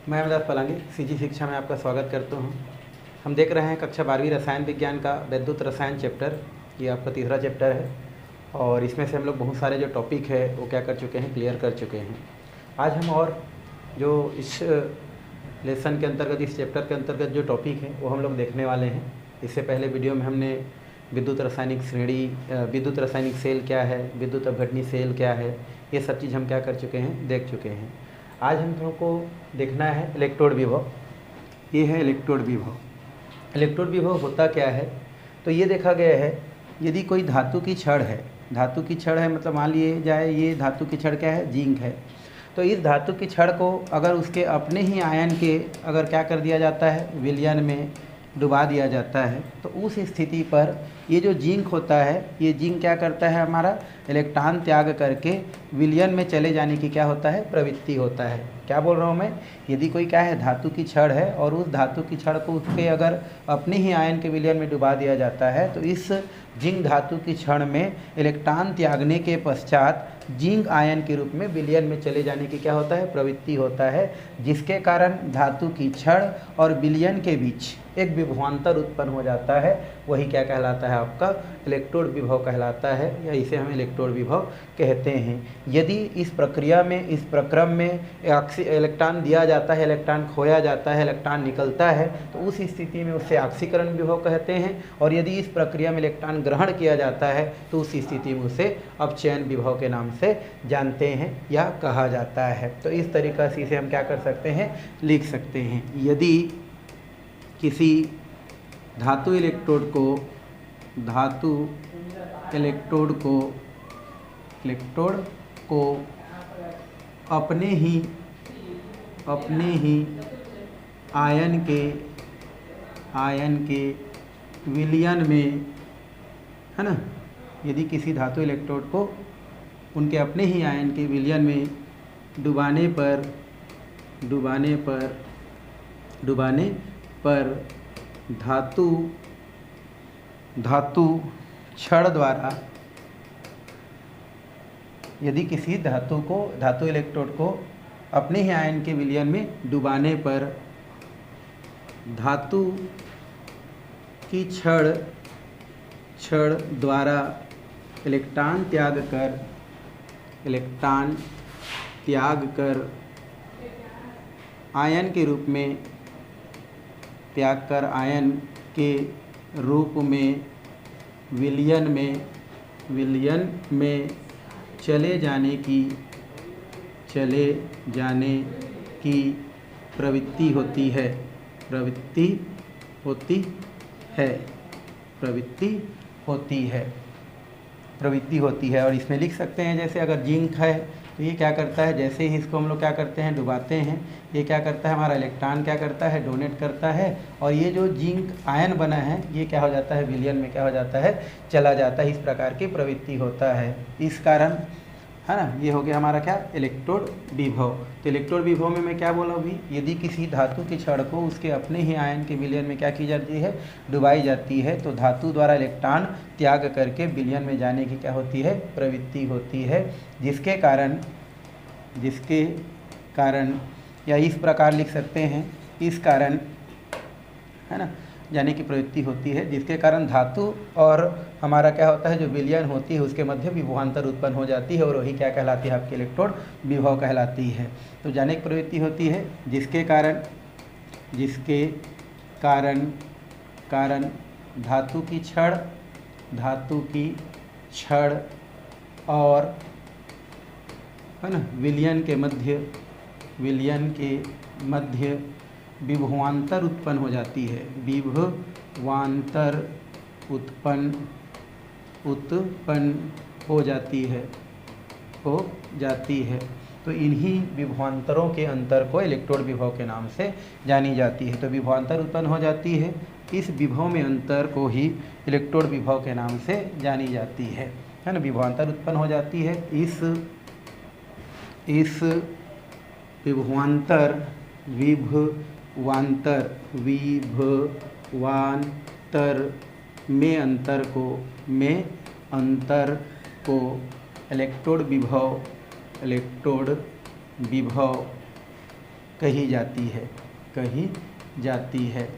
मैं अमरदास पलांगी सीजी शिक्षा में आपका स्वागत करता हूं। हम देख रहे हैं कक्षा 12वीं रसायन विज्ञान का वैद्युत रसायन चैप्टर। ये आपका तीसरा चैप्टर है और इसमें से हम लोग बहुत सारे जो टॉपिक है वो क्या कर चुके हैं, क्लियर कर चुके हैं। आज हम और जो इस लेसन के अंतर्गत, इस चैप्टर के अंतर्गत जो टॉपिक है वो हम लोग देखने वाले हैं। इससे पहले वीडियो में हमने विद्युत रासायनिक श्रेणी, विद्युत रासायनिक सेल क्या है, विद्युत अपघटनी सेल क्या है, ये सब चीज़ हम क्या कर चुके हैं, देख चुके हैं। आज हम लोगों को देखना है इलेक्ट्रोड विभव। ये है इलेक्ट्रोड विभव। इलेक्ट्रोड विभव होता क्या है, तो ये देखा गया है यदि कोई धातु की छड़ है, धातु की छड़ है मतलब मान लिए जाए ये धातु की छड़ क्या है, जिंक है। तो इस धातु की छड़ को अगर उसके अपने ही आयन के अगर क्या कर दिया जाता है, विलयन में डुबा दिया जाता है, तो उस स्थिति पर ये जो जिंक होता है, ये जिंक क्या करता है, हमारा इलेक्ट्रॉन त्याग करके विलयन में चले जाने की क्या होता है, प्रवृत्ति होता है। क्या बोल रहा हूँ मैं, यदि कोई क्या है, धातु की छड़ है और उस धातु की छड़ को उसके अगर अपने ही आयन के विलयन में डुबा दिया जाता है, तो इस जिंक धातु की छड़ में इलेक्ट्रॉन त्यागने के पश्चात जिंक आयन के रूप में विलयन में चले जाने की क्या होता है, प्रवृत्ति होता है, जिसके कारण धातु की छड़ और विलयन के बीच एक विभवांतर उत्पन्न हो जाता है। वही क्या कहलाता है, आपका इलेक्ट्रोड विभव कहलाता है, या इसे हम इलेक्ट्रोड विभव कहते हैं। यदि इस प्रक्रिया में, इस प्रक्रम में इलेक्ट्रॉन दिया जाता है, इलेक्ट्रॉन खोया जाता है, इलेक्ट्रॉन निकलता है, तो उस स्थिति में उसे ऑक्सीकरण विभव कहते हैं। और यदि इस प्रक्रिया में इलेक्ट्रॉन ग्रहण किया जाता है तो उस स्थिति में उसे अपचयन विभव के नाम से जानते हैं या कहा जाता है। तो इस तरीक़ा से इसे हम क्या कर सकते हैं, लिख सकते हैं। यदि किसी धातु इलेक्ट्रोड को अपने ही आयन के विलयन में, है ना, यदि किसी धातु इलेक्ट्रोड को उनके अपने ही आयन के विलयन में डुबाने पर धातु छड़ द्वारा, यदि किसी धातु इलेक्ट्रोड को अपने ही आयन के विलयन में डुबाने पर धातु की छड़ द्वारा इलेक्ट्रॉन त्याग कर आयन के रूप में, आयन के रूप में विलयन में चले जाने की प्रवृत्ति होती है। और इसमें लिख सकते हैं, जैसे अगर जिंक है तो ये क्या करता है, जैसे ही इसको हम लोग क्या करते हैं, डुबाते हैं, ये क्या करता है, हमारा इलेक्ट्रॉन क्या करता है, डोनेट करता है, और ये जो जिंक आयन बना है ये क्या हो जाता है, विलयन में क्या हो जाता है, चला जाता है। इस प्रकार की प्रवृत्ति होता है। इस कारण, है ना, ये हो गया हमारा क्या, इलेक्ट्रोड विभव। तो इलेक्ट्रोड विभव में मैं क्या बोला अभी, यदि किसी धातु की छड़ को उसके अपने ही आयन के विलयन में क्या की जाती है, डुबाई जाती है, तो धातु द्वारा इलेक्ट्रॉन त्याग करके विलयन में जाने की क्या होती है, प्रवृत्ति होती है, जिसके कारण या इस प्रकार लिख सकते हैं, इस कारण, है ना, जाने की प्रवृत्ति होती है, जिसके कारण धातु और हमारा क्या होता है, जो विलयन होती है उसके मध्य विभवांतर उत्पन्न हो जाती है, और वही क्या कहलाती है, आपकी इलेक्ट्रोड विभव कहलाती है। तो जाने की प्रवृत्ति होती है, जिसके कारण धातु की छड़ और, है ना, विलयन के मध्य विभवांतर उत्पन्न हो जाती है, विभवांतर उत्पन्न हो जाती है। तो इन्हीं विभवांतरों के अंतर को इलेक्ट्रोड विभव के नाम से जानी जाती है। तो विभवांतर उत्पन्न हो जाती है, इस विभव में अंतर को ही इलेक्ट्रोड विभव के नाम से जानी जाती है ना। विभवांतर उत्पन्न हो जाती है, इस विभवांतर में अंतर को इलेक्ट्रोड विभव कही जाती है, कही जाती है।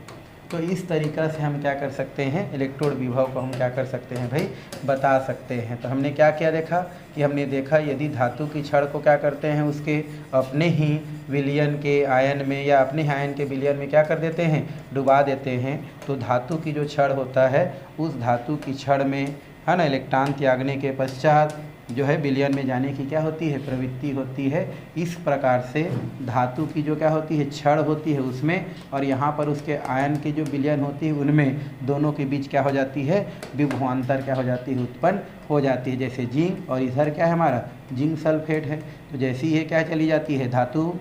तो इस तरीक़ा से हम क्या कर सकते हैं, इलेक्ट्रोड विभव को हम क्या कर सकते हैं भाई, बता सकते हैं। तो हमने क्या क्या देखा कि हमने देखा यदि धातु की छड़ को क्या करते हैं, उसके अपने ही विलयन के आयन में या अपने ही आयन के विलयन में क्या कर देते हैं, डुबा देते हैं, तो धातु की जो छड़ होता है उस धातु की छड़ में है ना इलेक्ट्रॉन त्यागने के पश्चात जो है विलयन में जाने की क्या होती है, प्रवृत्ति होती है। इस प्रकार से धातु की जो क्या होती है, छड़ होती है उसमें, और यहाँ पर उसके आयन की जो विलयन होती है उनमें दोनों के बीच क्या हो जाती है, विभवांतर क्या हो जाती है, उत्पन्न हो जाती है। जैसे जिंक और इधर क्या है हमारा जिंक सल्फेट है, तो जैसे ही ये क्या चली जाती है, धातु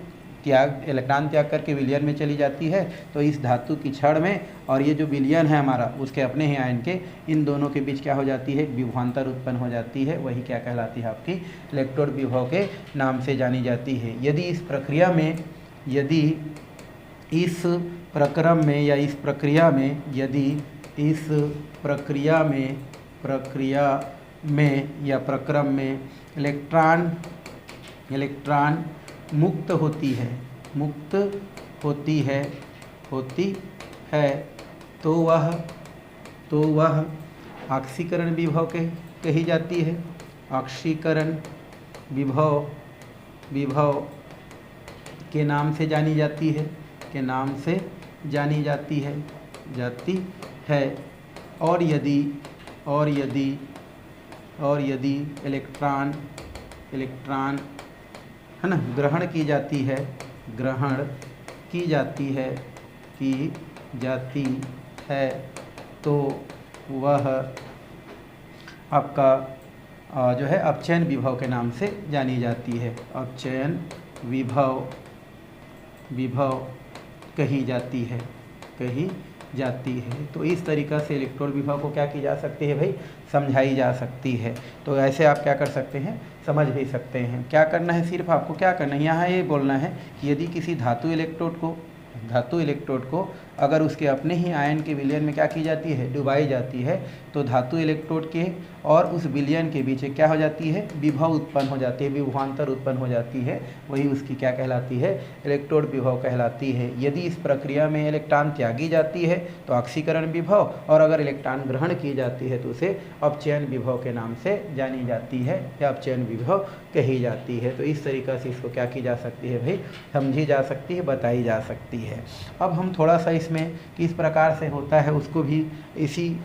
त्याग इलेक्ट्रॉन त्याग करके विलयन में चली जाती है, तो इस धातु की छड़ में और ये जो विलयन है हमारा उसके अपने ही आयन के, इन दोनों के बीच क्या हो जाती है, विभवांतर उत्पन्न हो जाती है। वही क्या कहलाती है, आपकी इलेक्ट्रोड विभव के नाम से जानी जाती है। यदि इस प्रक्रिया में, यदि इस प्रक्रम में या इस प्रक्रिया में, यदि इस प्रक्रिया में या प्रक्रम में इलेक्ट्रॉन मुक्त होती है तो वह ऑक्सीकरण विभव के कही जाती है। ऑक्सीकरण विभव के नाम से जानी जाती है, के नाम से जानी जाती है। और यदि इलेक्ट्रॉन है ना ग्रहण की जाती है तो वह आपका जो है अपचयन विभव के नाम से जानी जाती है। अपचयन विभव कही जाती है। तो इस तरीक़ा से इलेक्ट्रोड विभव को क्या की जा सकती है भाई, समझाई जा सकती है। तो ऐसे आप क्या कर सकते हैं, समझ भी सकते हैं। क्या करना है, सिर्फ आपको क्या करना है, यहाँ ये बोलना है कि यदि किसी धातु इलेक्ट्रोड को अगर उसके अपने ही आयन के विलयन में क्या की जाती है, डुबाई जाती है, तो धातु इलेक्ट्रोड के और उस विलयन के बीच क्या हो जाती है, विभव उत्पन्न हो जाती है, विभवांतर उत्पन्न हो जाती है। वही उसकी क्या कहलाती है, इलेक्ट्रोड विभव कहलाती है। यदि इस प्रक्रिया में इलेक्ट्रॉन त्यागी जाती है तो ऑक्सीकरण विभव, और अगर इलेक्ट्रॉन ग्रहण की जाती है तो उसे अपचयन विभव के नाम से जानी जाती है या अपचयन विभव कही जाती है। तो इस तरीक़ा से इसको क्या की जा सकती है भाई, समझी जा सकती है, बताई जा सकती है। अब हम थोड़ा सा इसमें किस प्रकार से होता है उसको भी इसी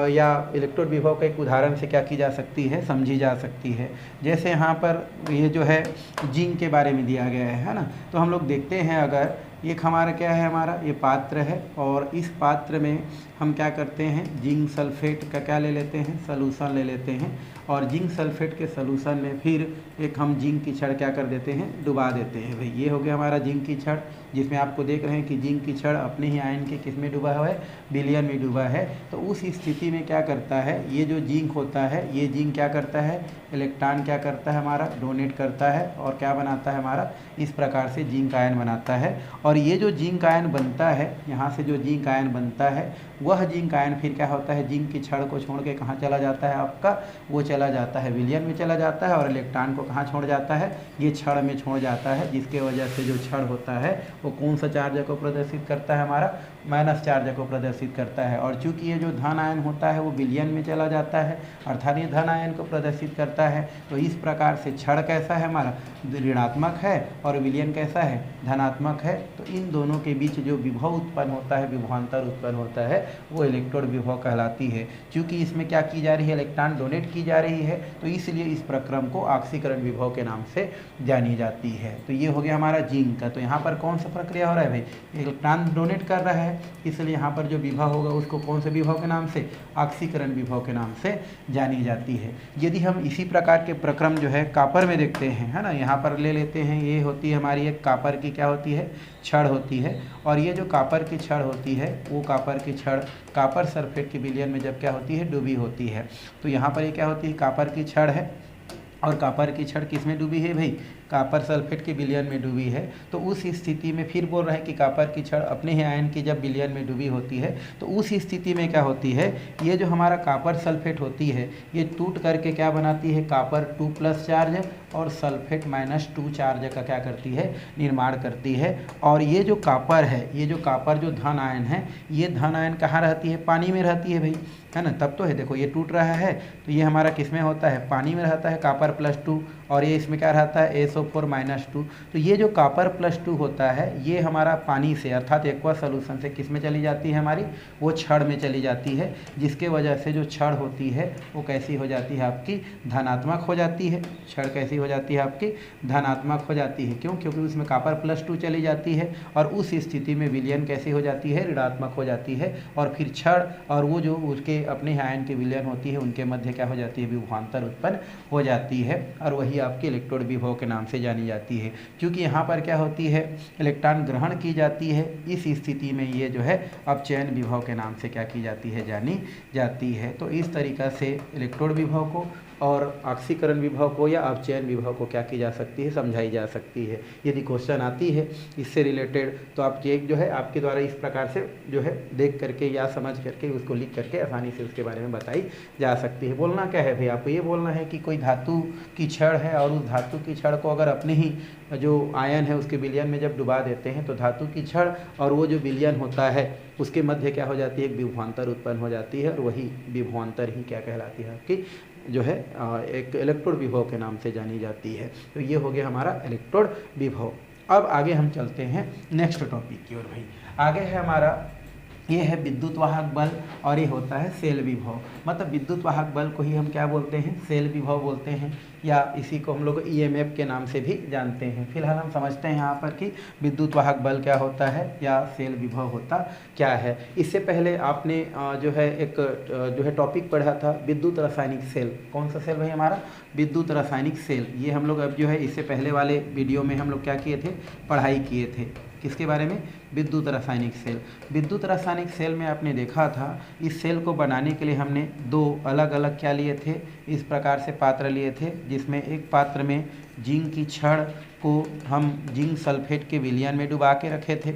या इलेक्ट्रोड विभव का एक उदाहरण से क्या की जा सकती है, समझी जा सकती है। जैसे यहाँ पर ये जो है जिंक के बारे में दिया गया है ना, तो हम लोग देखते हैं अगर एक हमारा क्या है, हमारा ये पात्र है और इस पात्र में हम क्या करते हैं, जिंक सल्फेट का क्या ले लेते हैं, सलूशन ले लेते हैं, और जिंक सल्फेट के सलूशन में फिर एक हम जिंक की छड़ क्या कर देते हैं, डुबा देते हैं। भाई ये हो गया हमारा जिंक की छड़, जिसमें आपको देख रहे हैं कि जिंक की छड़ अपने ही आयन के किस में डूबा हुआ है, विलयन में डूबा है। तो उस स्थिति में क्या करता है, ये जो जिंक होता है, ये जिंक क्या करता है, इलेक्ट्रॉन क्या करता है हमारा, डोनेट करता है और क्या बनाता है हमारा, इस प्रकार से जिंक आयन बनाता है। और ये जो जिंक आयन बनता है, यहाँ से जो जिंक आयन बनता है, वह जिंक आयन फिर क्या होता है, जिंक की छड़ को छोड़ के कहाँ चला जाता है आपका, वो चला जाता है विलयन में चला जाता है, और इलेक्ट्रॉन को कहाँ छोड़ जाता है, ये छड़ में छोड़ जाता है, जिसके वजह से जो छड़ होता है वो कौन सा चार्ज को प्रदर्शित करता है, हमारा माइनस चार्ज को प्रदर्शित करता है। और चूंकि ये जो धन आयन होता है वो विलयन में चला जाता है, अर्थात ये धन आयन को प्रदर्शित करता है। तो इस प्रकार से छड़ कैसा है हमारा, ऋणात्मक है, और विलयन कैसा है, धनात्मक है। तो इन दोनों के बीच जो विभव उत्पन्न होता है, विभवांतर उत्पन्न होता है, वो इलेक्ट्रोड विभव कहलाती है। चूँकि इसमें क्या की जा रही है, इलेक्ट्रॉन डोनेट की जा रही है, तो इसलिए इस प्रक्रम को ऑक्सीकरण विभव के नाम से जानी जाती है। तो ये हो गया हमारा जिंक का। तो यहाँ पर कौन सा प्रक्रिया हो रहा है भाई, इलेक्ट्रॉन डोनेट कर रहा है, इसलिए यहाँ पर जो विभव होगा उसको कौन से विभव के नाम से, ऑक्सीकरण विभव के नाम से जानी जाती है। यदि हम इसी प्रकार के प्रक्रम जो है कॉपर में देखते हैं, है ना, यहाँ पर ले लेते हैं, ये होती है हमारी एक कॉपर की क्या होती है, छड़ होती है, और ये जो कॉपर की छड़ होती है वो कॉपर की छड़ कॉपर सल्फेट के विलयन में जब क्या होती है, डूबी होती है। तो यहाँ पर ये क्या होती है, कॉपर की छड़ है, और कॉपर की छड़ किस में डूबी है भाई, कॉपर सल्फेट के विलयन में डूबी है। तो उस स्थिति में फिर बोल रहा है कि कॉपर की छड़ अपने ही आयन की जब विलयन में डूबी होती है, तो उस स्थिति में क्या होती है, ये जो हमारा कॉपर सल्फेट होती है ये टूट करके क्या बनाती है, कॉपर 2+ चार्ज, और सल्फेट -2 चार्ज का क्या करती है, निर्माण करती है। और ये जो कॉपर है, ये जो कॉपर जो धन आयन है, ये धन आयन कहाँ रहती है, पानी में रहती है भाई, है ना। तब तो है, देखो ये टूट रहा है तो ये हमारा किस में होता है, पानी में रहता है, कॉपर +2, और ये इसमें क्या रहता है, SO4 -2। तो ये जो कॉपर +2 होता है ये हमारा पानी से अर्थात एक्वा सोल्यूशन से किस में चली जाती है, हमारी वो छड़ में चली जाती है, जिसके वजह से जो छड़ होती है वो कैसी हो जाती है, आपकी धनात्मक हो जाती है। छड़ कैसी हो जाती है, आपकी धनात्मक हो जाती है। क्यों, क्योंकि उसमें कॉपर +2 चली जाती है, और उस स्थिति में विलयन कैसी हो जाती है, ऋणात्मक हो जाती है। और फिर छड़ और वो जो उसके अपने आयन की विलयन होती है उनके मध्य क्या हो जाती है, विभवांतर उत्पन्न हो जाती है, और वही आपकी इलेक्ट्रोड विभव के नाम से जानी जाती है। क्योंकि यहाँ पर क्या होती है, इलेक्ट्रॉन ग्रहण की जाती है, इस स्थिति में ये जो है अपचयन विभव के नाम से क्या की जाती है, जानी जाती है। तो इस तरीक़ा से इलेक्ट्रोड विभव को और ऑक्सीकरण विभव को या अपचयन विभव को क्या की जा सकती है, समझाई जा सकती है। यदि क्वेश्चन आती है इससे रिलेटेड तो आप एक जो है आपके द्वारा इस प्रकार से जो है देख करके या समझ करके उसको लिख करके आसानी से उसके बारे में बताई जा सकती है। बोलना क्या है भाई, आपको ये बोलना है कि कोई धातु की छड़ है और उस धातु की छड़ को अगर अपने ही जो आयन है उसके विलयन में जब डुबा देते हैं तो धातु की छड़ और वो जो विलयन होता है उसके मध्य क्या हो जाती है, एक विभवांतर उत्पन्न हो जाती है, और वही विभवांतर ही क्या कहलाती है, आपकी जो है एक इलेक्ट्रोड विभव के नाम से जानी जाती है। तो ये हो गया हमारा इलेक्ट्रोड विभव। अब आगे हम चलते हैं नेक्स्ट टॉपिक की ओर भाई। आगे है हमारा ये है विद्युत वाहक बल, और ये होता है सेल विभव। मतलब विद्युत वाहक बल को ही हम क्या बोलते हैं, सेल विभव बोलते हैं, या इसी को हम लोग EMF के नाम से भी जानते हैं। फिलहाल हम समझते हैं यहाँ पर कि विद्युत वाहक बल क्या होता है या सेल विभव होता क्या है। इससे पहले आपने जो है एक जो है टॉपिक पढ़ा था विद्युत रासायनिक सेल। कौन सा सेल भाई, हमारा विद्युत रासायनिक सेल। ये हम लोग अब जो है इससे पहले वाले वीडियो में हम लोग क्या किए थे, पढ़ाई किए थे, किसके बारे में, विद्युत रासायनिक सेल। विद्युत रासायनिक सेल में आपने देखा था इस सेल को बनाने के लिए हमने दो अलग अलग क्या लिए थे, इस प्रकार से पात्र लिए थे, जिसमें एक पात्र में जिंक की छड़ को हम जिंक सल्फेट के विलयन में डुबा के रखे थे,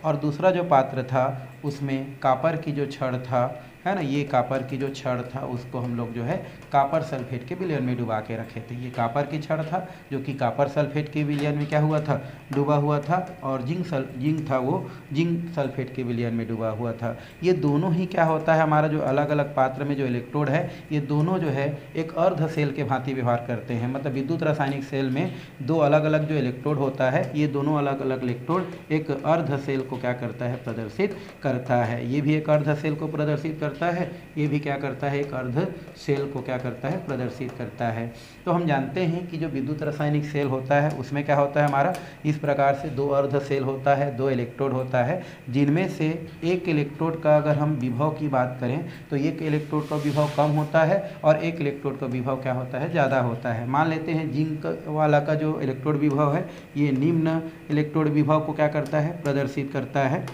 और दूसरा जो पात्र था उसमें कॉपर की जो छड़ था, है ना, ये कॉपर की जो छड़ था उसको हम लोग जो है कॉपर सल्फेट के विलयन में डुबा के रखे थे। ये कॉपर की छड़ था जो कि कॉपर सल्फेट के विलयन में क्या हुआ था, डूबा हुआ था, और जिंक था वो जिंक सल्फेट के विलयन में डूबा हुआ था। ये दोनों ही क्या होता है, हमारा जो अलग अलग पात्र में जो इलेक्ट्रोड है ये दोनों जो है एक अर्ध सेल के भांति व्यवहार करते हैं। मतलब विद्युत रासायनिक सेल में दो अलग अलग जो इलेक्ट्रोड होता है, ये दोनों अलग अलग इलेक्ट्रोड एक अर्ध सेल को क्या करता है, प्रदर्शित करता है। ये भी एक अर्ध सेल को प्रदर्शित करता है, ये भी क्या करता है, एक अर्ध सेल को क्या करता है, प्रदर्शित करता है। तो हम जानते हैं कि जो विद्युत रासायनिक सेल होता है उसमें क्या होता है, हमारा इस प्रकार से दो अर्ध सेल होता है, दो इलेक्ट्रोड होता है, जिनमें से एक इलेक्ट्रोड का अगर हम विभव की बात करें तो एक इलेक्ट्रोड का विभव कम होता है और एक इलेक्ट्रोड का विभव क्या होता है, ज़्यादा होता है। मान लेते हैं जिंक वाला का जो इलेक्ट्रोड विभव है ये निम्न इलेक्ट्रोड विभव को क्या करता है, प्रदर्शित करता है,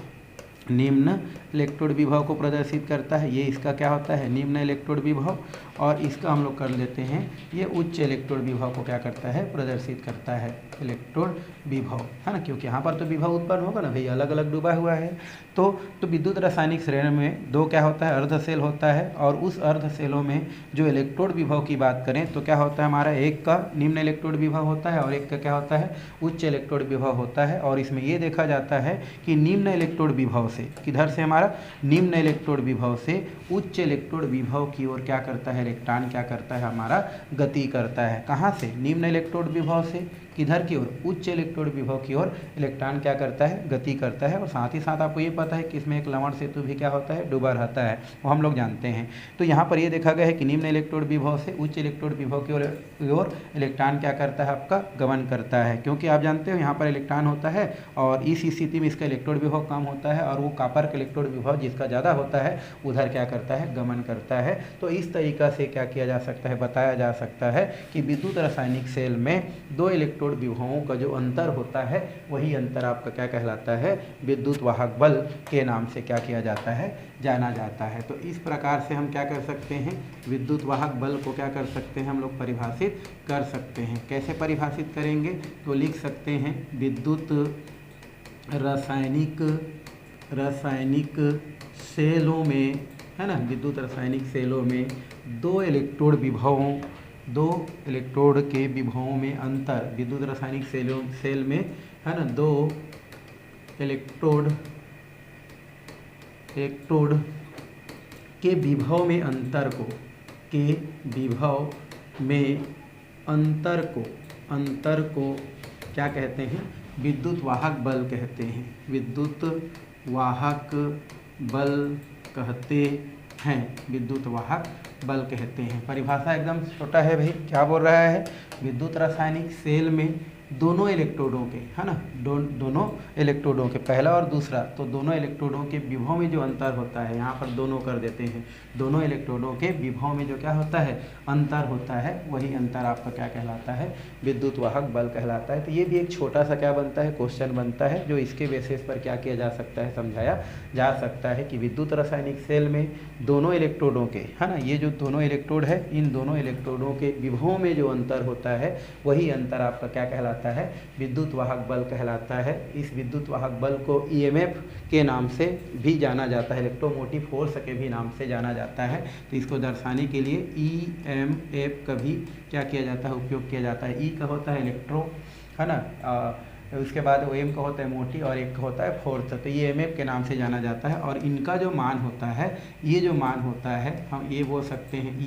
निम्न इलेक्ट्रोड विभव को प्रदर्शित करता है। ये इसका क्या होता है, निम्न इलेक्ट्रोड विभव, और इसका हम लोग कर लेते हैं ये उच्च इलेक्ट्रोड विभव को क्या करता है, प्रदर्शित करता है, इलेक्ट्रोड विभव, है ना। क्योंकि यहाँ पर तो विभव उत्पन्न होगा ना भाई, अलग अलग डूबा हुआ है। तो विद्युत रासायनिक श्रेणी में दो क्या होता है, अर्ध सेल होता है, और उस अर्ध सेलों में जो इलेक्ट्रोड विभव की बात करें तो क्या होता है, हमारा एक का निम्न इलेक्ट्रोड विभव होता है और एक का क्या होता है, उच्च इलेक्ट्रोड विभव होता है। और इसमें ये देखा जाता है कि निम्न इलेक्ट्रोड विभव से, किधर से, हमारा निम्न इलेक्ट्रोड विभव से उच्च इलेक्ट्रोड विभव की ओर क्या करता है, इलेक्ट्रॉन क्या करता है, हमारा गति करता है। कहाँ से, निम्न इलेक्ट्रोड विभव से, किधर की ओर, उच्च इलेक्ट्रोड विभव की ओर इलेक्ट्रॉन क्या करता है, गति करता है। और साथ ही साथ आपको ये पता है कि इसमें एक लवण सेतु भी क्या होता है, डूबा रहता है, वो हम लोग जानते हैं। तो यहाँ पर ये देखा गया है कि निम्न इलेक्ट्रोड विभव से उच्च इलेक्ट्रोड विभव की ओर इलेक्ट्रॉन क्या करता है, आपका गमन करता है। क्योंकि आप जानते हो यहाँ पर इलेक्ट्रॉन होता है और इस स्थिति में इसका इलेक्ट्रोड विभव कम होता है, और वो कॉपर का इलेक्ट्रोड विभव जिसका ज़्यादा होता है उधर क्या करता है, गमन करता है। तो इस तरीक़ा से क्या किया जा सकता है, बताया जा सकता है कि विद्युत रासायनिक सेल में दो इलेक्ट्रोड विभवों का जो अंतर होता है वही अंतर आपका क्या कहलाता है, विद्युत वाहक बल के नाम से क्या किया जाता है, जाना जाता है। तो इस प्रकार से हम क्या कर सकते हैं, विद्युत वाहक बल को क्या कर सकते हैं, हम लोग परिभाषित कर सकते हैं। कैसे परिभाषित करेंगे, तो लिख सकते हैं विद्युत रासायनिक सेलों में, है ना, विद्युत रासायनिक सेलों में दो इलेक्ट्रोड विभवों दो इलेक्ट्रोड के विभवों में अंतर, विद्युत रासायनिक सेल में है ना, दो इलेक्ट्रोड के विभव में अंतर को, के विभव में अंतर को क्या कहते हैं? विद्युत वाहक बल कहते हैं। विद्युत वाहक बल कहते हैं, विद्युत वाहक बल कहते हैं। परिभाषा एकदम छोटा है भाई, क्या बोल रहा है? विद्युत रासायनिक सेल में दोनों इलेक्ट्रोडों के, है ना, दोनों इलेक्ट्रोडों के, पहला और दूसरा, तो दोनों इलेक्ट्रोडों के विभव में जो अंतर होता है, यहाँ पर दोनों कर देते हैं, दोनों इलेक्ट्रोडों के विभव में जो क्या होता है? अंतर होता है, वही अंतर आपका क्या कहलाता है? विद्युत वाहक बल कहलाता है। तो ये भी एक छोटा सा क्या बनता है? क्वेश्चन बनता है, जो इसके बेसिस पर क्या किया जा सकता है? समझाया जा सकता है कि विद्युत रासायनिक सेल में दोनों इलेक्ट्रोडों के, है ना, ये जो दोनों इलेक्ट्रोड है, इन दोनों इलेक्ट्रोडों के विभवों में जो अंतर होता है, वही अंतर आपका क्या कहलाता है? विद्युत वाहक बल कहलाता है। इस विद्युत वाहक बल को ईएमएफ के नाम से भी जाना जाता है, इलेक्ट्रोमोटिव फोर्स के भी नाम से जाना जाता है। तो इसको दर्शाने के लिए ईएमएफ का भी क्या किया जाता है? उपयोग किया जाता है। ई का होता है इलेक्ट्रो, है ना, उसके बाद ओ एम का होता है मोटी, और एक का होता है फोर्स। तो ये एमएफ के नाम से जाना जाता है। और इनका जो मान होता है, ये जो मान होता है, हम ये बोल सकते हैं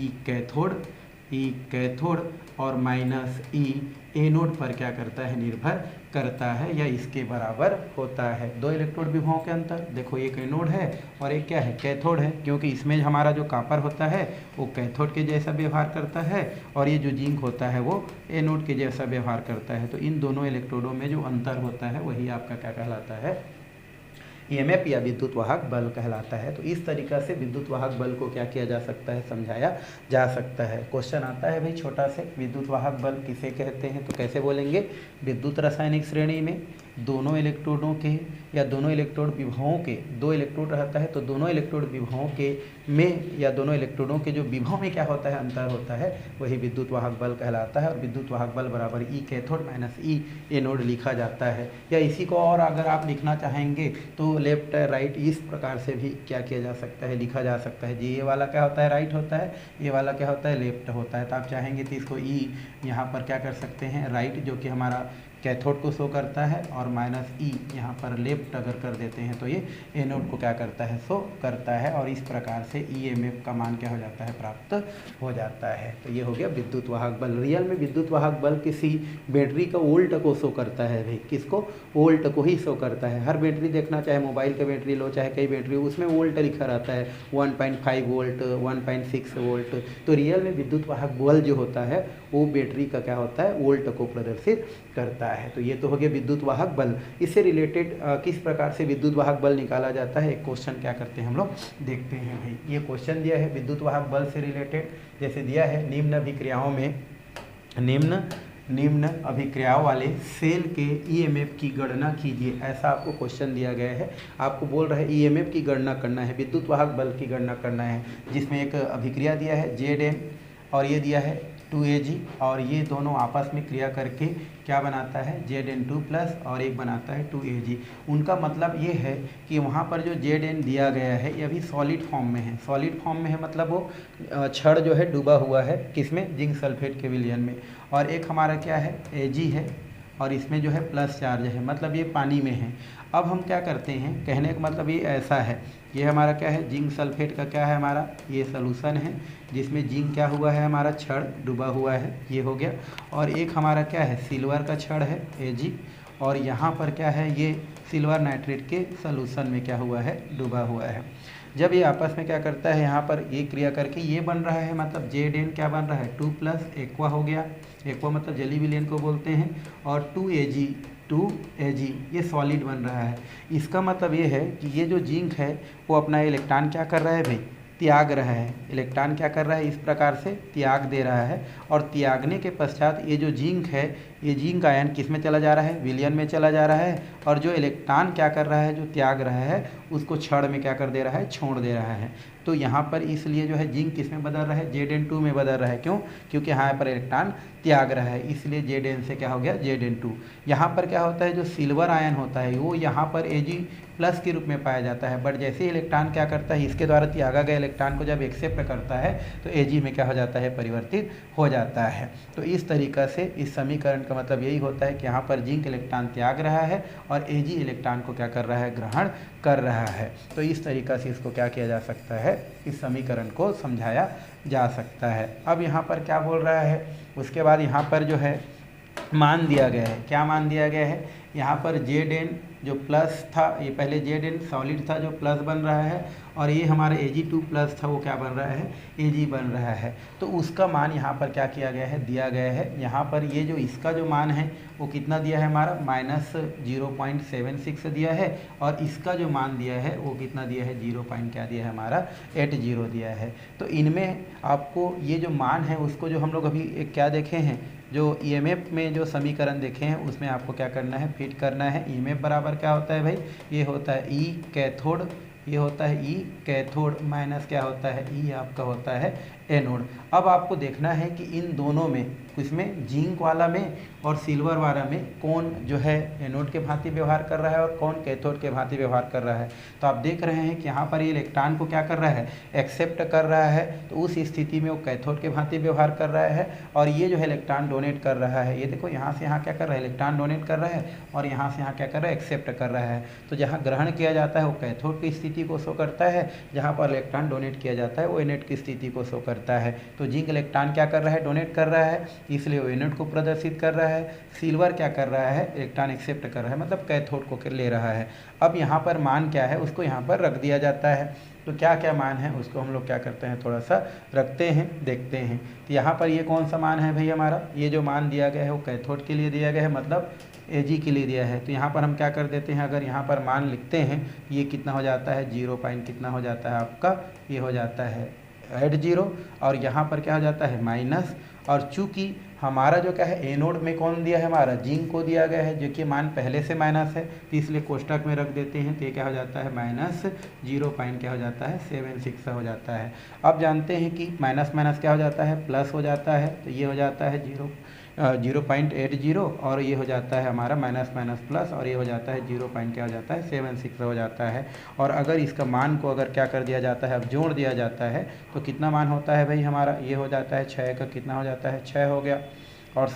ई कैथोड और माइनस ई एनोड पर क्या करता है? निर्भर करता है, या इसके बराबर होता है। दो इलेक्ट्रोड विभवों के अंतर, देखो एक एनोड है और एक क्या है? कैथोड है, क्योंकि इसमें हमारा जो कॉपर होता है वो कैथोड के जैसा व्यवहार करता है, और ये जो जिंक होता है वो एनोड के जैसा व्यवहार करता है। तो इन दोनों इलेक्ट्रोडों में जो अंतर होता है, वही आपका क्या कहलाता है? ईएमएफ या विद्युत वाहक बल कहलाता है। तो इस तरीक़ा से विद्युत वाहक बल को क्या किया जा सकता है? समझाया जा सकता है। क्वेश्चन आता है भाई छोटा से, विद्युत वाहक बल किसे कहते हैं? तो कैसे बोलेंगे? विद्युत रासायनिक श्रेणी में दोनों इलेक्ट्रोडों के या दोनों इलेक्ट्रोड विभवों के, दो इलेक्ट्रोड रहता है तो दोनों इलेक्ट्रोड विभवों के में या दोनों इलेक्ट्रोडों के जो विभव में क्या होता है? अंतर होता है, वही विद्युत वाहक बल कहलाता है। और विद्युत वाहक बल बराबर ई कैथोड माइनस ई एनोड लिखा जाता है। या इसी को और अगर आप लिखना चाहेंगे तो लेफ्ट राइट इस प्रकार से भी क्या किया जा सकता है? लिखा जा सकता है। जी, ये वाला क्या होता है? राइट होता है, ये वाला क्या होता है? लेफ्ट होता है। तो आप चाहेंगे तो इसको ई यहाँ पर क्या कर सकते हैं? राइट, जो कि हमारा कैथोड को शो करता है, और माइनस ई यहाँ पर लेफ्ट अगर कर देते हैं तो ये एनोड को क्या करता है? शो करता है। और इस प्रकार से ईएमएफ का मान क्या हो जाता है? प्राप्त हो जाता है। तो ये हो गया विद्युत वाहक बल। रियल में विद्युत वाहक बल किसी बैटरी का वोल्ट को शो करता है भाई, किसको? वोल्ट को ही शो करता है। हर बैटरी देखना, चाहे मोबाइल का बैटरी लो, चाहे कई बैटरी, उसमें वोल्ट लिखा रहता है, 1.5 वोल्ट, 1.6 वोल्ट। तो रियल में विद्युत वाहक बल जो होता है वो बैटरी का क्या होता है? वोल्ट को प्रदर्शित करता है। तो ये तो हो गया विद्युत वाहक बल। इससे रिलेटेड किस प्रकार से विद्युत वाहक बल निकाला जाता है, एक क्वेश्चन क्या करते हैं हम लोग देखते हैं भाई। ये क्वेश्चन दिया है विद्युत वाहक बल से रिलेटेड, जैसे दिया है निम्न अभिक्रियाओं में, निम्न अभिक्रियाओं वाले सेल के ईएमएफ की गणना कीजिए, ऐसा आपको क्वेश्चन दिया गया है। आपको बोल रहा है ईएमएफ की गणना करना है, विद्युत वाहक बल की गणना करना है, जिसमें एक अभिक्रिया दिया है Zn और ये दिया है 2Ag, और ये दोनों आपस में क्रिया करके क्या बनाता है? Zn2 प्लस, और एक बनाता है 2Ag। उनका मतलब ये है कि वहाँ पर जो Zn दिया गया है ये अभी सॉलिड फॉर्म में है। सॉलिड फॉर्म में है मतलब वो छड़ जो है डूबा हुआ है किसमें? जिंक सल्फेट के विलयन में। और एक हमारा क्या है? Ag है, और इसमें जो है प्लस चार्ज है, मतलब ये पानी में है। अब हम क्या करते हैं, कहने का मतलब ये ऐसा है, ये हमारा क्या है? जिंक सल्फेट का क्या है? हमारा ये सॉल्यूशन है, जिसमें जिंक क्या हुआ है? हमारा छड़ डूबा हुआ है, ये हो गया। और एक हमारा क्या है? सिल्वर का छड़ है Ag, और यहाँ पर क्या है? ये सिल्वर नाइट्रेट के सॉल्यूशन में क्या हुआ है? डूबा हुआ है। जब ये आपस में क्या करता है? यहाँ पर ये क्रिया करके ये बन रहा है, मतलब Zn क्या बन रहा है? 2 प्लस एक्वा हो गया, एक्वा मतलब जली विलयन को बोलते हैं, और 2Ag ये सॉलिड बन रहा है। इसका मतलब ये है कि ये जो जिंक है वो अपना इलेक्ट्रॉन क्या कर रहा है भाई? त्याग रहा है। इलेक्ट्रॉन क्या कर रहा है? इस प्रकार से त्याग दे रहा है, और त्यागने के पश्चात ये जो जिंक है ये जिंक आयन किस में चला जा रहा है, विलयन में चला जा रहा है, और जो इलेक्ट्रॉन क्या कर रहा है, जो त्याग रहा है उसको क्षण में क्या कर दे रहा है, छोड़ दे रहा है। तो यहाँ पर इसलिए जो है जिंक किस में बदल रहा है, Zn2 में बदल रहा है। क्यों? क्योंकि यहाँ पर इलेक्ट्रॉन त्याग रहा है, इसलिए Zn से क्या हो गया, Zn2। यहाँ पर क्या होता है, जो सिल्वर आयन होता है वो यहाँ पर Ag+ के रूप में पाया जाता है, बट जैसे ही इलेक्ट्रॉन क्या करता है, इसके द्वारा त्यागा गया इलेक्ट्रॉन को जब एक्सेप्ट करता है तो Ag में क्या हो जाता है, परिवर्तित हो जाता है। तो इस तरीक़ा से इस समीकरण का मतलब यही होता है कि यहाँ पर जिंक इलेक्ट्रॉन त्याग रहा है और Ag इलेक्ट्रॉन को क्या कर रहा है, ग्रहण कर रहा है। तो इस तरीक़ा से इसको क्या किया जा सकता है, इस समीकरण को समझाया जा सकता है। अब यहाँ पर क्या बोल रहा है, उसके बाद यहाँ पर जो है मान दिया गया है। क्या मान दिया गया है, यहाँ पर Zn जो प्लस था, ये पहले Zn सॉलिड था जो प्लस बन रहा है, और ये हमारा Ag2+ था वो क्या बन रहा है, Ag बन रहा है। तो उसका मान यहाँ पर क्या किया गया है, दिया गया है। यहाँ पर ये जो इसका जो मान है वो कितना दिया है हमारा, -0.76 दिया है, और इसका जो मान दिया है वो कितना दिया है, 0. क्या दिया है हमारा, 80 दिया है। तो इनमें आपको ये जो मान है उसको जो हम लोग अभी एक क्या देखे हैं, जो EMF में जो समीकरण देखे हैं उसमें आपको क्या करना है, फिट करना है। EMF बराबर क्या होता है भाई, ये होता है E कैथोड, ये होता है E कैथोड माइनस क्या होता है, E आपका होता है एनोड। अब आपको देखना है कि इन दोनों में, इसमें जिंक वाला में और सिल्वर वाला में कौन जो है एनोड के भांति व्यवहार कर रहा है और कौन कैथोड के भांति व्यवहार कर रहा है। तो आप देख रहे हैं कि यहाँ पर ये इलेक्ट्रॉन को क्या कर रहा है, एक्सेप्ट कर रहा है, तो उस स्थिति में वो कैथोड के भांति व्यवहार कर रहा है, और ये जो है इलेक्ट्रॉन डोनेट कर रहा है। ये देखो यहाँ से यहाँ क्या कर रहा है, इलेक्ट्रॉन डोनेट कर रहा है, और यहाँ से यहाँ क्या कर रहा है, एक्सेप्ट कर रहा है। तो जहाँ ग्रहण किया जाता है वो कैथोड की स्थिति को शो करता है, जहाँ पर इलेक्ट्रॉन डोनेट किया जाता है वो एनोड की स्थिति को शो करता है। तो जिंक इलेक्ट्रॉन क्या कर रहा है, डोनेट कर रहा है, इसलिए वो एनोड को प्रदर्शित कर रहा है। सिल्वर क्या कर रहा है, इलेक्ट्रॉन एक्सेप्ट कर रहा है, मतलब कैथोड को ले रहा है। अब यहाँ पर मान क्या है उसको यहाँ पर रख दिया जाता है। तो क्या क्या मान है उसको हम लोग क्या करते हैं, थोड़ा सा रखते हैं, देखते हैं। तो यहाँ पर ये कौन सा मान है भाई हमारा, ये जो मान दिया गया है वो कैथोड के लिए दिया गया है, मतलब Ag के लिए दिया है। तो यहाँ पर हम क्या कर देते हैं, अगर यहाँ पर मान लिखते हैं, ये कितना हो जाता है, 0. कितना हो जाता है आपका, ये हो जाता है 80, और यहाँ पर क्या हो जाता है माइनस। और चूंकि हमारा जो क्या है एनोड में कौन दिया है, हमारा जिंक को दिया गया है, जो कि मान पहले से माइनस है, तो इसलिए कोष्टक में रख देते हैं। तो ये क्या हो जाता है, -0. क्या हो जाता है, 76 हो जाता है। अब जानते हैं कि माइनस माइनस क्या हो जाता है, प्लस हो जाता है। तो ये हो जाता है 0.80, और ये हो जाता है हमारा माइनस माइनस प्लस, और ये हो जाता है 0. क्या हो जाता है, 76 हो जाता है। और अगर इसका मान को अगर क्या कर दिया जाता है, अब जोड़ दिया जाता है, तो कितना मान होता है भाई हमारा, ये हो जाता है 6 का कितना हो जाता है, 6 हो गया, और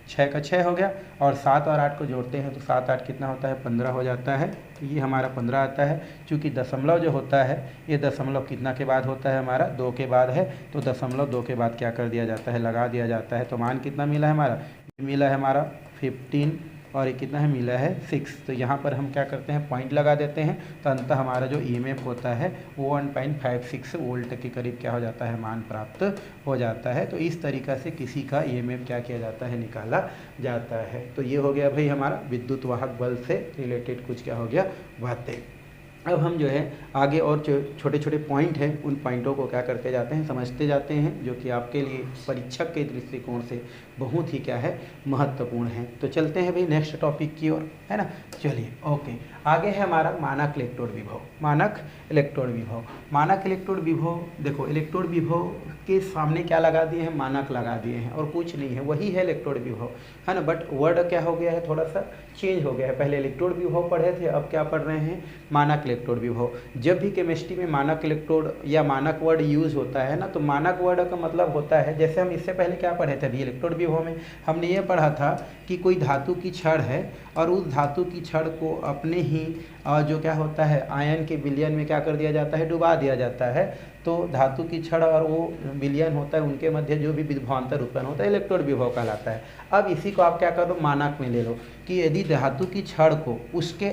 6 का 6 हो गया, और 7 और 8 को जोड़ते हैं तो 7 8 कितना होता है, 15 हो जाता है। तो ये हमारा 15 आता है। चूँकि दशमलव जो होता है ये दशमलव कितना के बाद होता है हमारा, 2 के बाद है, तो 0.2 के बाद क्या कर दिया जाता है, लगा दिया जाता है। तो मान कितना मिला है हमारा, मिला है हमारा 15, और ये कितना है, मिला है 6। तो यहाँ पर हम क्या करते हैं, पॉइंट लगा देते हैं, तो अंततः हमारा जो EMF होता है वो 1.56 वोल्ट के करीब क्या हो जाता है, मान प्राप्त हो जाता है। तो इस तरीक़ा से किसी का EMF क्या किया जाता है, निकाला जाता है। तो ये हो गया भाई हमारा विद्युत वाहक बल से रिलेटेड कुछ क्या हो गया, बातें। अब हम जो है आगे और छोटे छोटे पॉइंट हैं, उन पॉइंटों को क्या करते जाते हैं, समझते जाते हैं, जो कि आपके लिए परीक्षक के दृष्टिकोण से बहुत ही क्या है, महत्वपूर्ण है। तो चलते हैं भाई नेक्स्ट टॉपिक की ओर, है ना। चलिए ओके, आगे है हमारा मानक इलेक्ट्रोड विभव। मानक इलेक्ट्रोड विभव, मानक इलेक्ट्रोड विभव, देखो इलेक्ट्रोड विभव के सामने क्या लगा दिए हैं, मानक लगा दिए हैं, और कुछ नहीं है, वही है इलेक्ट्रोड विभव, है ना। बट वर्ड क्या हो गया है, थोड़ा सा चेंज हो गया है। पहले इलेक्ट्रोड विभव पढ़े थे, अब क्या पढ़ रहे हैं, मानक इलेक्ट्रोड विभव। जब भी केमिस्ट्री में मानक इलेक्ट्रोड या मानक वर्ड यूज़ होता है ना, तो मानक वर्ड का मतलब होता है, जैसे हम इससे पहले क्या पढ़े थे, अभी इलेक्ट्रोड विभव में हमने ये पढ़ा था कि कोई धातु की छड़ है, और उस धातु की छड़ को अपने ही जो क्या होता है, आयन के विलयन में क्या कर दिया जाता है, डुबा दिया जाता है। तो धातु की छड़ और वो विलयन होता है, उनके मध्य जो भी विभवांतर उत्पन्न होता है इलेक्ट्रोड विभव कहलाता है। अब इसी को आप क्या कर लो, मानक में ले लो, कि यदि धातु की छड़ को उसके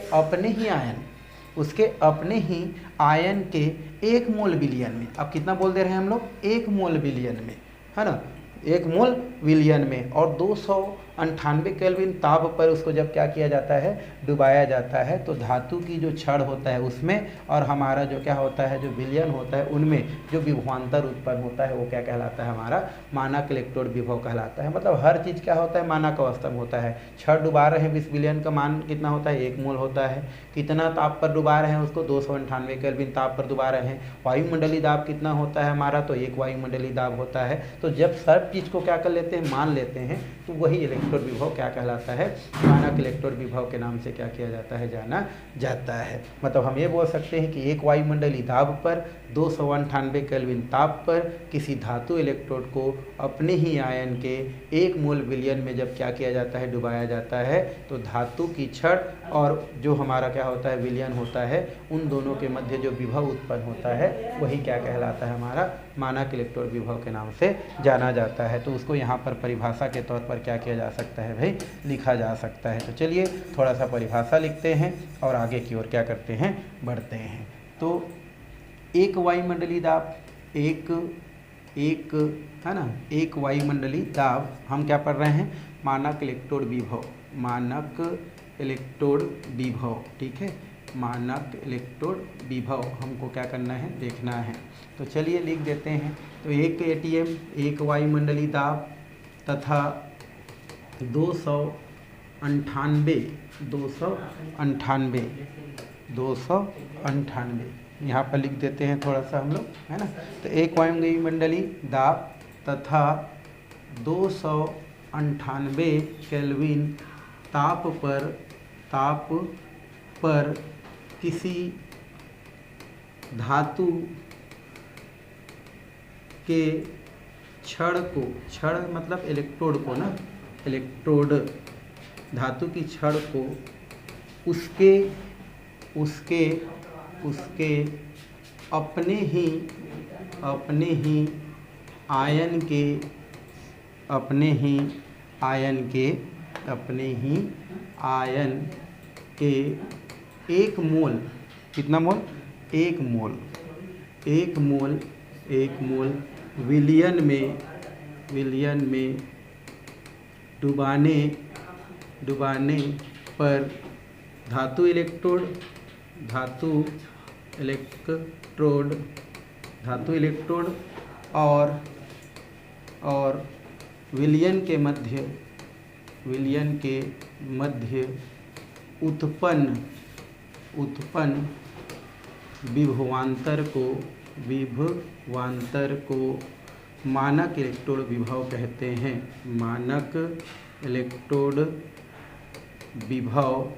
अपने ही आयन के 1 मोल विलयन में, अब कितना बोल दे रहे हैं हम लोग, 1 मोल विलयन में, है ना, 1 मोल विलयन में, और 200 298 केल्विन ताप पर उसको जब क्या किया जाता है, डुबाया जाता है, तो धातु की जो छड़ होता है उसमें और हमारा जो क्या होता है, जो विलयन होता है उनमें जो विभवांतर उत्पन्न होता है वो क्या कहलाता है, हमारा मानक इलेक्ट्रोड विभव कहलाता है। मतलब हर चीज़ क्या होता है, मानक अवस्था में होता है। छड़ डुबा रहे हैं, इस विलयन का मान कितना होता है, 1 मोल होता है। कितना ताप पर डुबा रहे हैं उसको, 298 केल्विन ताप पर डुबा रहे हैं। वायुमंडलीय दाब कितना होता है हमारा, तो 1 वायुमंडलीय दाब होता है। तो जब सब चीज़ को क्या कर लेते हैं, मान लेते हैं, तो वही इलेक्ट्रोड विभव क्या कहलाता है, मानक इलेक्ट्रोड विभव के नाम से क्या किया जाता है, जाना जाता है। मतलब हम ये बोल सकते हैं कि 1 वायुमंडलीय दाब पर 298 केल्विन ताप पर किसी धातु इलेक्ट्रोड को अपने ही आयन के 1 मोल विलयन में जब क्या किया जाता है, डुबाया जाता है, तो धातु की छड़ और जो हमारा क्या होता है, विलयन होता है, उन दोनों के मध्य जो विभव उत्पन्न होता है वही क्या कहलाता है, हमारा मानक इलेक्ट्रोड विभव के नाम से जाना जाता है। तो उसको यहाँ पर परिभाषा के तौर पर क्या किया जा सकता है भाई, लिखा जा सकता है। तो चलिए थोड़ा सा परिभाषा लिखते हैं और आगे की ओर क्या करते हैं, बढ़ते हैं। तो 1 वायुमंडलीय दाब, एक है ना, 1 वायुमंडलीय दाब हम क्या पढ़ रहे हैं, मानक इलेक्ट्रोड विभव, मानक इलेक्ट्रोड विभव, ठीक है, मानक इलेक्ट्रोड विभव हमको क्या करना है, देखना है। तो चलिए लिख देते हैं। तो 1 ATM, 1 वायुमंडलीय दाब तथा 298 यहाँ पर लिख देते हैं थोड़ा सा हम लोग, है ना। तो 1 वायुमंडलीय दाब तथा 298 केल्विन ताप पर किसी धातु के छड़ को, छड़ मतलब इलेक्ट्रोड को ना, इलेक्ट्रोड धातु की छड़ को उसके अपने ही आयन के 1 मोल, कितना मोल, 1 मोल विलयन में डुबाने पर धातु इलेक्ट्रोड और विलयन के मध्य उत्पन्न विभवांतर को मानक इलेक्ट्रोड विभव कहते हैं, मानक इलेक्ट्रोड विभव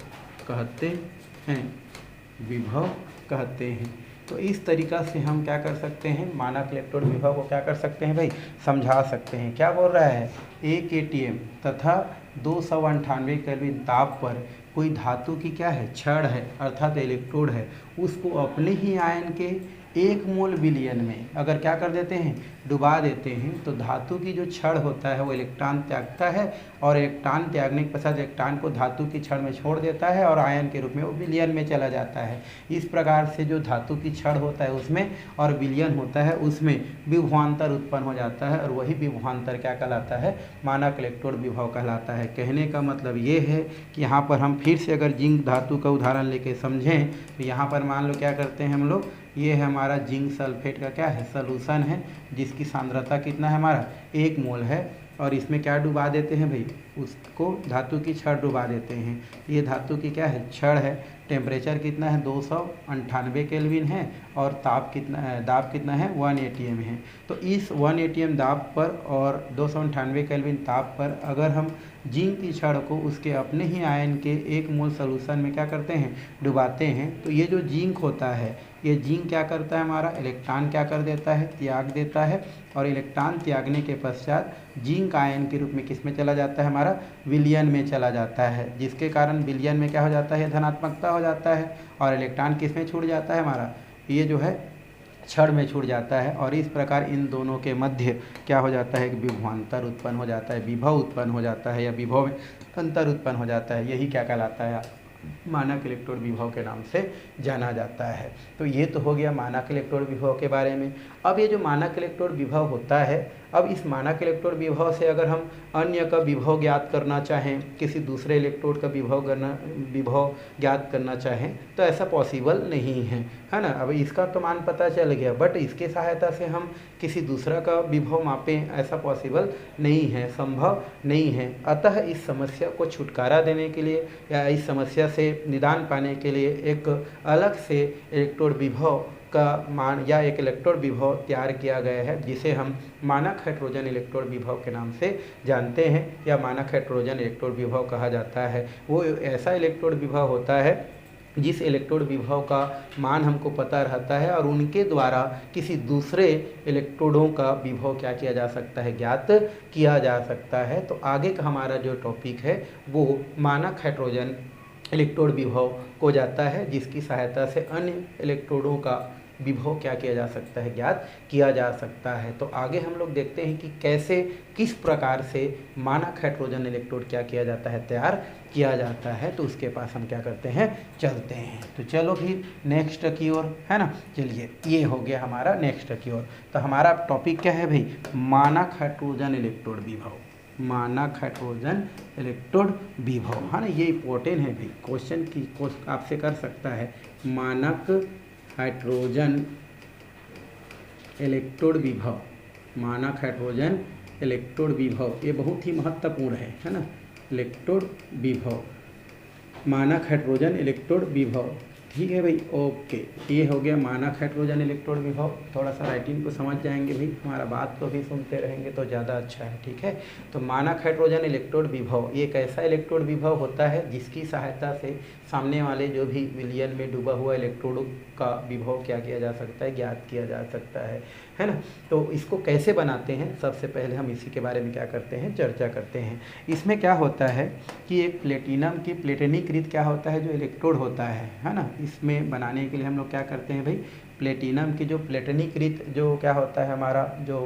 कहते हैं। तो इस तरीक़ा से हम क्या कर सकते हैं, मानक इलेक्ट्रोड विभव को क्या कर सकते हैं भाई, समझा सकते हैं। क्या बोल रहा है, 1 ATM तथा 298 केल्विन ताप पर कोई धातु की क्या है, छड़ है, अर्थात इलेक्ट्रोड है, उसको अपने ही आयन के 1 मोल विलयन में अगर क्या कर देते हैं, डुबा देते हैं, तो धातु की जो छड़ होता है वो इलेक्ट्रॉन त्यागता है और इलेक्ट्रॉन त्यागने के पश्चात इलेक्ट्रॉन को धातु की छड़ में छोड़ देता है और आयन के रूप में वो विलयन में चला जाता है। इस प्रकार से जो धातु की छड़ होता है उसमें और विलयन होता है उसमें विभवांतर उत्पन्न हो जाता है और वही विभवांतर क्या कहलाता है, मानक इलेक्ट्रोड विभव कहलाता है। कहने का मतलब ये है कि यहाँ पर हम फिर से अगर जिंक धातु का उदाहरण लेके समझें तो यहाँ पर मान लो क्या करते हैं हम लोग, ये है हमारा जिंक सल्फेट का क्या है, सलूशन है, जिसकी सांद्रता कितना है हमारा, 1 मोल है, और इसमें क्या डुबा देते हैं भाई, उसको धातु की छड़ डुबा देते हैं। ये धातु की क्या है, छड़ है। टेम्परेचर कितना है, 298 केल्विन है और दाब कितना है, 1 ATM है। तो इस 1 ATM दाब पर और 298 केल्विन ताप पर अगर हम जिंक की छड़ को उसके अपने ही आयन के 1 मोल सॉल्यूशन में क्या करते हैं, डुबाते हैं, तो ये जो जिंक होता है, ये जिंक क्या करता है, हमारा इलेक्ट्रॉन क्या कर देता है, त्याग देता है, और इलेक्ट्रॉन त्यागने के पश्चात जिंक आयन के रूप में किस में चला जाता है, हमारा विलयन में चला जाता है, जिसके कारण विलयन में क्या हो जाता है, धनात्मकता हो जाता है, और इलेक्ट्रॉन किस में छूट जाता है, हमारा ये जो है छड़ में छूट जाता है। और इस प्रकार इन दोनों के मध्य क्या हो जाता है, विभवांतर उत्पन्न हो जाता है, विभव उत्पन्न हो जाता है, या विभव में अंतर उत्पन्न हो जाता है। यही क्या कहलाता है, मानक इलेक्ट्रोड विभव के नाम से जाना जाता है। तो ये तो हो गया मानक इलेक्ट्रोड विभव के बारे में। अब ये जो मानक इलेक्ट्रोड विभव होता है, अब इस मानक इलेक्ट्रोड विभव से अगर हम अन्य का विभव ज्ञात करना चाहें, किसी दूसरे इलेक्ट्रोड का विभव ज्ञात करना चाहें तो ऐसा पॉसिबल नहीं है ना। अब इसका तो मान पता चल गया, बट इसके सहायता से हम किसी दूसरा का विभव मापें ऐसा पॉसिबल नहीं है, संभव नहीं है। अतः इस समस्या को छुटकारा देने के लिए या इस समस्या से निदान पाने के लिए एक अलग से इलेक्ट्रोड विभव का मान या एक इलेक्ट्रोड विभव तैयार किया गया है, जिसे हम मानक हाइड्रोजन इलेक्ट्रोड विभव के नाम से जानते हैं या मानक हाइड्रोजन इलेक्ट्रोड विभव कहा जाता है। वो ऐसा इलेक्ट्रोड विभव होता है जिस इलेक्ट्रोड विभव का मान हमको पता रहता है और उनके द्वारा किसी दूसरे इलेक्ट्रोडों का विभव क्या किया जा सकता है, ज्ञात किया जा सकता है। तो आगे का हमारा जो टॉपिक है वो मानक हाइड्रोजन इलेक्ट्रोड विभव को जाता है, जिसकी सहायता से अन्य इलेक्ट्रोडों का विभव क्या किया जा सकता है, ज्ञात किया जा सकता है। तो आगे हम लोग देखते हैं कि कैसे किस प्रकार से मानक हाइड्रोजन इलेक्ट्रोड क्या किया जाता है, तैयार किया जाता है। तो उसके पास हम क्या करते हैं, चलते हैं। तो चलो फिर नेक्स्ट की ओर, है ना। चलिए, ये हो गया हमारा नेक्स्ट की ओर। तो हमारा टॉपिक क्या है भाई, मानक हाइड्रोजन इलेक्ट्रोड विभव। मानक हाइड्रोजन इलेक्ट्रोड विभव, है ना, ये इंपॉर्टेंट है भाई, क्वेश्चन की आपसे कर सकता है। मानक हाइड्रोजन इलेक्ट्रोड विभव, मानक हाइड्रोजन इलेक्ट्रोड विभव, ये बहुत ही महत्वपूर्ण है ना। इलेक्ट्रोड विभव, मानक हाइड्रोजन इलेक्ट्रोड विभव, ठीक है भाई, ओके। ये हो गया मानक हाइड्रोजन इलेक्ट्रोड विभव। थोड़ा सा राइटिंग को समझ जाएंगे भाई, हमारा बात को भी सुनते रहेंगे तो ज़्यादा अच्छा है, ठीक है। तो मानक हाइड्रोजन इलेक्ट्रोड विभव ये एक ऐसा इलेक्ट्रोड विभव होता है जिसकी सहायता से सामने वाले जो भी विलयन में डूबा हुआ इलेक्ट्रोड का विभव क्या किया जा सकता है, ज्ञात किया जा सकता है ना। तो इसको कैसे बनाते हैं, सबसे पहले हम इसी के बारे में क्या करते हैं, चर्चा करते हैं। इसमें क्या होता है कि एक प्लेटिनम की प्लेटिनीकृत क्या होता है, जो इलेक्ट्रोड होता है ना। इसमें बनाने के लिए हम लोग क्या करते हैं भाई, प्लेटिनम की जो प्लेटिनीकृत जो क्या होता है हमारा, जो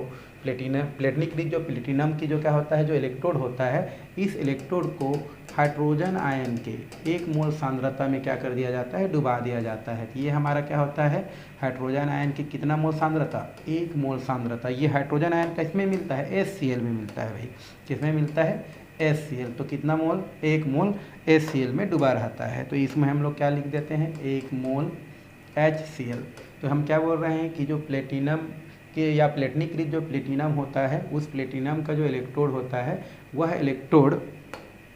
प्लेटिनीकृत जो प्लेटिनम की जो क्या होता है, जो इलेक्ट्रोड होता है, इस इलेक्ट्रोड को हाइड्रोजन आयन के 1 मोल सांद्रता में क्या कर दिया जाता है, डुबा दिया जाता है। ये हमारा क्या होता है, हाइड्रोजन आयन की कितना मोल सांद्रता, 1 मोल सांद्रता। ये हाइड्रोजन आयन किसमें मिलता है, HCl में मिलता है भाई। किसमें मिलता है, HCl। तो कितना मोल, 1 मोल HCl में डूबा रहता है। तो इसमें हम लोग क्या लिख देते हैं, 1 मोल HCl। तो हम क्या बोल रहे हैं कि जो प्लेटिनम के या प्लेटिनीकृत जो प्लेटिनम होता है, उस प्लेटिनम का जो इलेक्ट्रोड होता है, वह इलेक्ट्रोड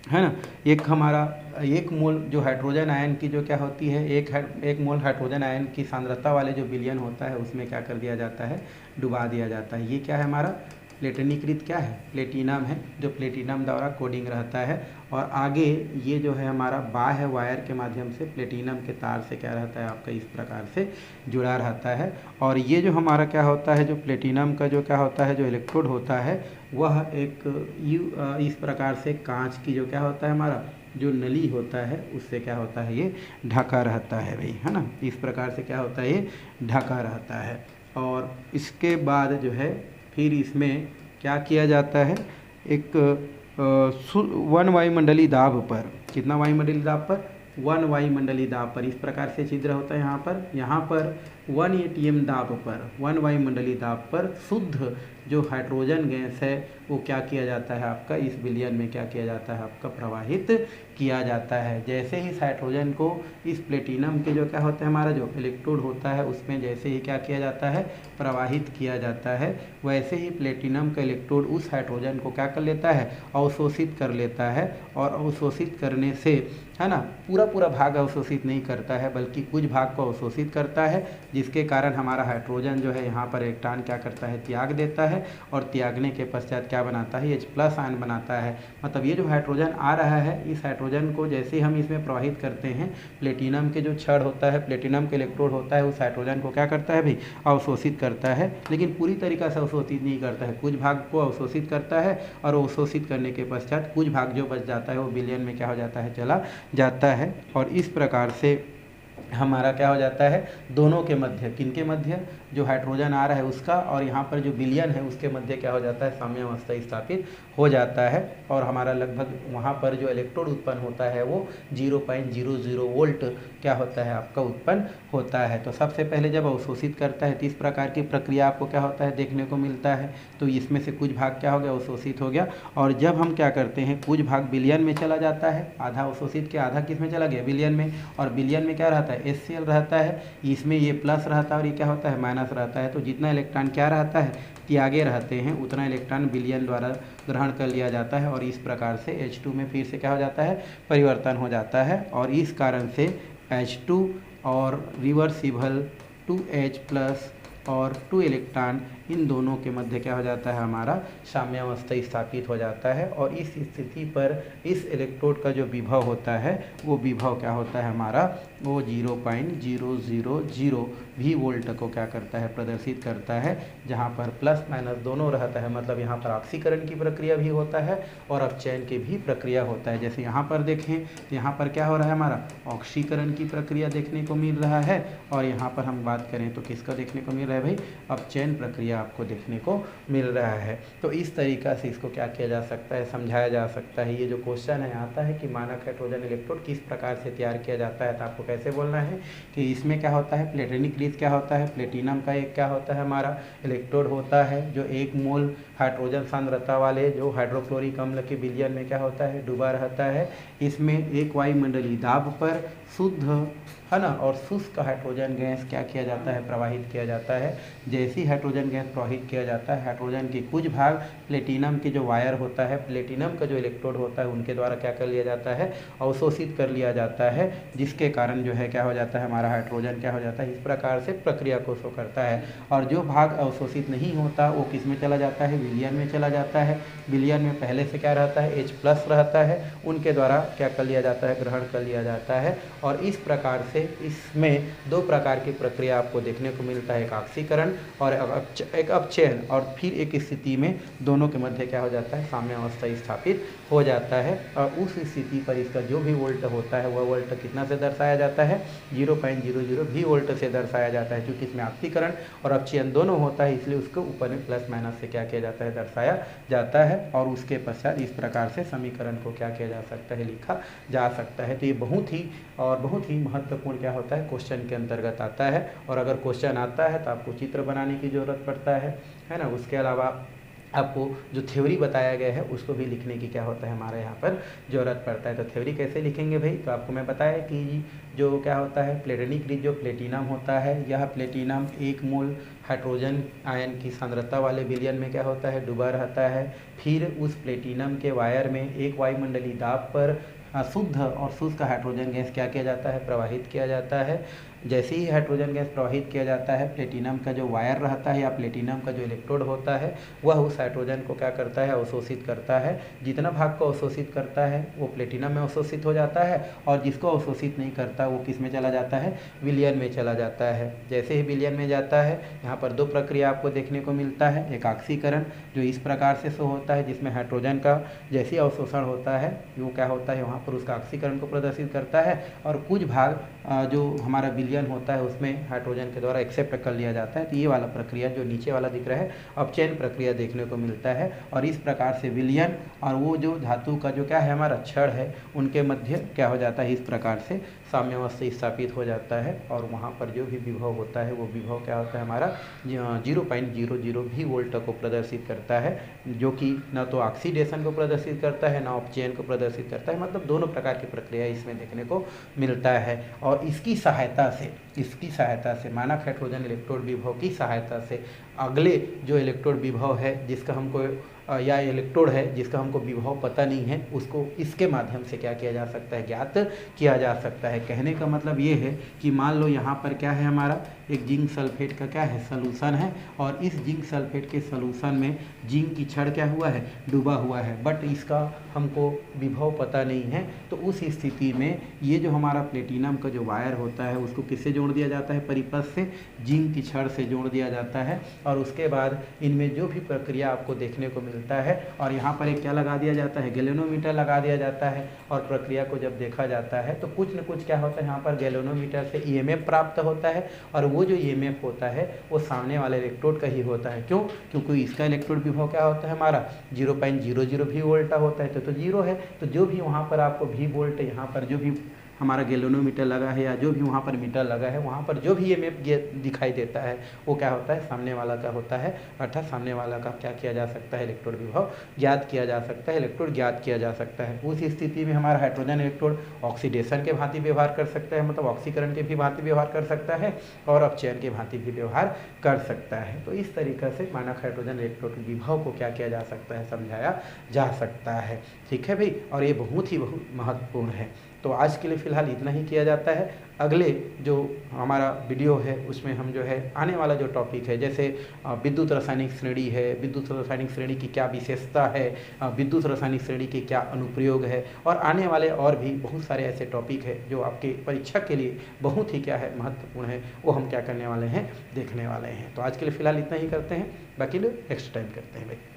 है ना, एक हमारा 1 मोल जो हाइड्रोजन आयन की जो क्या होती है, एक मोल हाइड्रोजन आयन की सांद्रता वाले जो विलयन होता है उसमें क्या कर दिया जाता है, डुबा दिया जाता है। ये क्या है हमारा प्लेटिनीकृत क्या है, प्लेटिनम है, जो प्लेटिनम द्वारा कोडिंग रहता है। और आगे ये जो है हमारा बाह्य वायर के माध्यम से प्लेटिनम के तार से क्या रहता है, आपका इस प्रकार से जुड़ा रहता है। और ये जो हमारा क्या होता है, जो प्लेटिनम का जो क्या होता है, जो इलेक्ट्रोड होता है, वह एक इस प्रकार से कांच की जो क्या होता है हमारा, जो नली होता है उससे क्या होता है, ये ढका रहता है भाई, है ना। इस प्रकार से क्या होता है, ये ढका रहता है। और इसके बाद जो है फिर इसमें क्या किया जाता है, एक 1 वायुमंडलीय दाब पर, कितना वायुमंडलीय दाब पर, 1 वायुमंडलीय दाब पर, इस प्रकार से छिद्र होता है यहाँ पर 1 atm दाब पर, 1 वायुमंडलीय दाब पर शुद्ध जो हाइड्रोजन गैस है वो क्या किया जाता है, आपका इस विलयन में क्या किया जाता है, आपका प्रवाहित किया जाता है। जैसे ही इस हाइड्रोजन को इस प्लेटिनम के जो क्या होता है हमारा जो इलेक्ट्रोड होता है उसमें जैसे ही क्या किया जाता है, प्रवाहित किया जाता है, वैसे ही प्लेटिनम का इलेक्ट्रोड उस हाइड्रोजन को क्या कर लेता है, अवशोषित कर लेता है। और अवशोषित करने से, है ना, पूरा भाग अवशोषित नहीं करता है बल्कि कुछ भाग को अवशोषित करता है, जिसके कारण हमारा हाइड्रोजन जो है यहाँ पर इलेक्ट्रॉन क्या करता है, त्याग देता है। और त्यागने के पश्चात क्या बनाता है, H+ आयन बनाता है। मतलब ये जो हाइड्रोजन आ रहा है, इस हाइड्रोजन को जैसे हम इसमें प्रवाहित करते हैं, प्लेटिनम के जो छड़ होता है, प्लेटिनम के इलेक्ट्रोड होता है, उस हाइड्रोजन को क्या करता है भाई, अवशोषित करता है। लेकिन पूरी तरीक़ा से अवशोषित नहीं करता है, कुछ भाग को अवशोषित करता है। और अवशोषित करने के पश्चात कुछ भाग जो बच जाता है वो विलयन में क्या हो जाता है, चला जाता है। और इस प्रकार से हमारा क्या हो जाता है, दोनों के मध्य, किनके मध्य, जो हाइड्रोजन आ रहा है उसका और यहाँ पर जो विलयन है उसके मध्य क्या हो जाता है, साम्यावस्था स्थापित हो जाता है। और हमारा लगभग वहाँ पर जो इलेक्ट्रोड उत्पन्न होता है वो 0.00 वोल्ट क्या होता है आपका उत्पन्न होता है। तो सबसे पहले जब अवशोषित करता है तो इस प्रकार की प्रक्रिया आपको क्या होता है, देखने को मिलता है। तो इसमें से कुछ भाग क्या हो गया, अवशोषित हो गया। और जब हम क्या करते हैं, कुछ भाग विलयन में चला जाता है, आधा अवशोषित के आधा किस में चला गया, विलयन में। और विलयन में क्या रहता है, HCl रहता है, इसमें ये प्लस रहता है और ये क्या होता है, माइनस रहता है। तो जितना इलेक्ट्रॉन क्या रहता है, त्यागे रहते हैं, उतना इलेक्ट्रॉन विलयन द्वारा ग्रहण कर लिया जाता है और इस प्रकार से H2 में फिर से क्या हो जाता है, परिवर्तन हो जाता है। और इस कारण से H2 और रिवर्सिबल 2H प्लस और 2 इलेक्ट्रॉन, इन दोनों के मध्य क्या हो जाता है, हमारा साम्यावस्था स्थापित हो जाता है। और इस स्थिति पर इस इलेक्ट्रोड का जो विभव होता है वो विभव क्या होता है हमारा, वो 0.000 भी वोल्ट को क्या करता है, प्रदर्शित करता है, जहाँ पर प्लस माइनस दोनों रहता है। मतलब यहाँ पर ऑक्सीकरण की प्रक्रिया भी होता है और अपचयन की भी प्रक्रिया होता है। जैसे यहाँ पर देखें तो यहाँ पर क्या हो रहा है, हमारा ऑक्सीकरण की प्रक्रिया देखने को मिल रहा है। और यहाँ पर हम बात करें तो किसका देखने को मिल रहा है भाई, अपचयन प्रक्रिया आपको देखने को मिल रहा है। तो इस तरीक़ा से इसको क्या किया जा सकता है, समझाया जा सकता है। ये जो क्वेश्चन है आता है कि मानक हाइड्रोजन इलेक्ट्रोड किस प्रकार से तैयार किया जाता है, तो आपको कैसे बोलना है कि इसमें क्या होता है, प्लेटिनिक रिच क्या होता है, प्लेटिनम का एक क्या होता है हमारा इलेक्ट्रोड होता है जो 1 मोल हाइड्रोजन सांद्रता वाले जो हाइड्रोक्लोरिक अम्ल के विलयन में क्या होता है, डूबा रहता है। इसमें एक वायुमंडलीय दाब पर शुद्ध है ना और शुष्क हाइड्रोजन गैस क्या किया जाता है, प्रवाहित किया जाता है। जैसी हाइड्रोजन गैस प्रवाहित किया जाता है, हाइड्रोजन के कुछ भाग प्लेटिनम के जो वायर होता है, प्लेटिनम का जो इलेक्ट्रोड होता है, उनके द्वारा क्या कर लिया जाता है, अवशोषित कर लिया जाता है, जिसके कारण जो है क्या हो जाता है, हमारा हाइड्रोजन क्या हो जाता है, इस प्रकार से प्रक्रिया को शो करता है। और जो भाग अवशोषित नहीं होता वो किस में चला जाता है, विलयन में चला जाता है। विलयन में पहले से क्या रहता है, H प्लस रहता है, उनके द्वारा क्या कर लिया जाता है, ग्रहण कर लिया जाता है। और इस प्रकार से इसमें 2 प्रकार की प्रक्रिया आपको देखने को मिलता है, एक ऑक्सीकरण और एक अपचयन। और फिर एक स्थिति में दोनों के मध्य क्या हो जाता है, साम्यावस्था स्थापित हो जाता है। और उस स्थिति पर इसका जो भी वोल्ट होता है वह वोल्ट कितना से दर्शाया जाता है, 0.00 भी वोल्ट से दर्शाया जाता है। क्योंकि इसमें ऑक्सीकरण और अपचयन दोनों होता है, इसलिए उसको ऊपर में प्लस माइनस से क्या किया जाता है, दर्शाया जाता है। और उसके पश्चात इस प्रकार से समीकरण को क्या किया जा सकता है, लिखा जा सकता है। तो ये बहुत ही महत्वपूर्ण क्या होता है, क्वेश्चन के अंतर्गत आता है। और अगर क्वेश्चन आता है तो आपको चित्र बनाने की ज़रूरत पड़ता है ना। उसके अलावा आपको जो थ्योरी बताया गया है उसको भी लिखने की क्या होता है, हमारे यहाँ पर ज़रूरत पड़ता है। तो थ्योरी कैसे लिखेंगे भाई, तो आपको मैं बताया कि जो क्या होता है, प्लेटिनिक रिच जो प्लेटिनम होता है, यह प्लेटिनम 1 मोल हाइड्रोजन आयन की सांद्रता वाले विलयन में क्या होता है, डूबा रहता है। फिर उस प्लेटिनम के वायर में एक वायुमंडलीय दाब पर शुद्ध और शुष्क हाइड्रोजन गैस क्या किया जाता है, प्रवाहित किया जाता है। जैसे ही हाइड्रोजन गैस प्रवाहित किया जाता है, प्लेटिनम का जो वायर रहता है या प्लेटिनम का जो इलेक्ट्रोड होता है वह उस हाइड्रोजन को क्या करता है, अवशोषित करता है। जितना भाग को अवशोषित करता है वो प्लेटिनम में अवशोषित हो जाता है, और जिसको अवशोषित नहीं करता वो किस में चला जाता है, विलयन में चला जाता है। जैसे ही विलयन में जाता है, यहाँ पर 2 प्रक्रिया आपको देखने को मिलता है, एक ऑक्सीकरण जो इस प्रकार से शो होता है, जिसमें हाइड्रोजन का जैसे अवशोषण होता है वो क्या होता है, वहाँ पर उसका ऑक्सीकरण को प्रदर्शित करता है। और कुछ भाग जो हमारा विलयन होता है उसमें हाइड्रोजन के द्वारा एक्सेप्ट कर लिया जाता है। तो ये वाला प्रक्रिया जो नीचे वाला दिख रहा है, अपचयन प्रक्रिया देखने को मिलता है। और इस प्रकार से विलयन और वो जो धातु का जो क्या है, हमारा क्षण है, उनके मध्य क्या हो जाता है, इस प्रकार से साम्यावस्था स्थापित हो जाता है। और वहाँ पर जो भी विभव होता है वो विभव क्या होता है, हमारा 0.00 भी वोल्ट को प्रदर्शित करता है, जो कि न तो ऑक्सीडेशन को प्रदर्शित करता है, न अपचयन को प्रदर्शित करता है। मतलब दोनों प्रकार की प्रक्रिया इसमें देखने को मिलता है। और इसकी सहायता से मानक हाइड्रोजन इलेक्ट्रोड विभव की सहायता से अगले जो इलेक्ट्रोड विभव है जिसका हमको या इलेक्ट्रोड है जिसका हमको विभव पता नहीं है, उसको इसके माध्यम से क्या किया जा सकता है, ज्ञात किया जा सकता है। कहने का मतलब ये है कि मान लो यहाँ पर क्या है, हमारा एक जिंक सल्फेट का क्या है, सलूशन है। और इस जिंक सल्फेट के सलूशन में जिंक की छड़ क्या हुआ है, डूबा हुआ है, बट इसका हमको विभव पता नहीं है। तो उस स्थिति में ये जो हमारा प्लेटिनम का जो वायर होता है उसको किससे जोड़ दिया जाता है, परिपथ से, जिंक की छड़ से जोड़ दिया जाता है। और उसके बाद इनमें जो भी प्रक्रिया आपको देखने को मिलता है। और यहाँ पर एक क्या लगा दिया जाता है, गैल्वेनोमीटर लगा दिया जाता है। और प्रक्रिया को जब देखा जाता है तो कुछ न कुछ क्या होता है, यहाँ पर गैल्वेनोमीटर से ईएमएफ प्राप्त होता है। और वो जो ईएमएफ होता है वो सामने वाले इलेक्ट्रोड का ही होता है। क्यों? क्योंकि इसका इलेक्ट्रोड विभव क्या होता है, हमारा 0.00 भी वोल्ट होता है, तो 0 है। तो जो भी वहाँ पर आपको भी वोल्ट, यहाँ पर जो भी हमारा गैल्वेनोमीटर लगा है या जो भी वहाँ पर मीटर लगा है, वहाँ पर जो भी ईएमएफ दिखाई देता है वो क्या होता है, सामने वाला का होता है। अर्थात सामने वाला का क्या किया जा सकता है, इलेक्ट्रोड विभव ज्ञात किया जा सकता है, इलेक्ट्रोड ज्ञात किया जा सकता है। उस स्थिति में हमारा हाइड्रोजन इलेक्ट्रोड ऑक्सीडेशन के भांति व्यवहार कर सकता है, मतलब ऑक्सीकरण के भी भांति व्यवहार कर सकता है और अपचयन के भांति भी व्यवहार कर सकता है। तो इस तरीके से मानक हाइड्रोजन इलेक्ट्रोड विभव को क्या किया जा सकता है, समझाया जा सकता है। ठीक है भाई, और ये बहुत महत्वपूर्ण है। तो आज के लिए फ़िलहाल इतना ही किया जाता है। अगले जो हमारा वीडियो है उसमें हम जो है आने वाला जो टॉपिक है, जैसे विद्युत रासायनिक श्रेणी है, विद्युत रासायनिक श्रेणी की क्या विशेषता है, विद्युत रासायनिक श्रेणी के क्या अनुप्रयोग है, और आने वाले और भी बहुत सारे ऐसे टॉपिक है जो आपके परीक्षा के लिए बहुत ही क्या है, महत्वपूर्ण है, वो हम क्या करने वाले हैं, देखने वाले हैं। तो आज के लिए फ़िलहाल इतना ही करते हैं, बाकी लोग नेक्स्ट टाइम करते हैं भाई।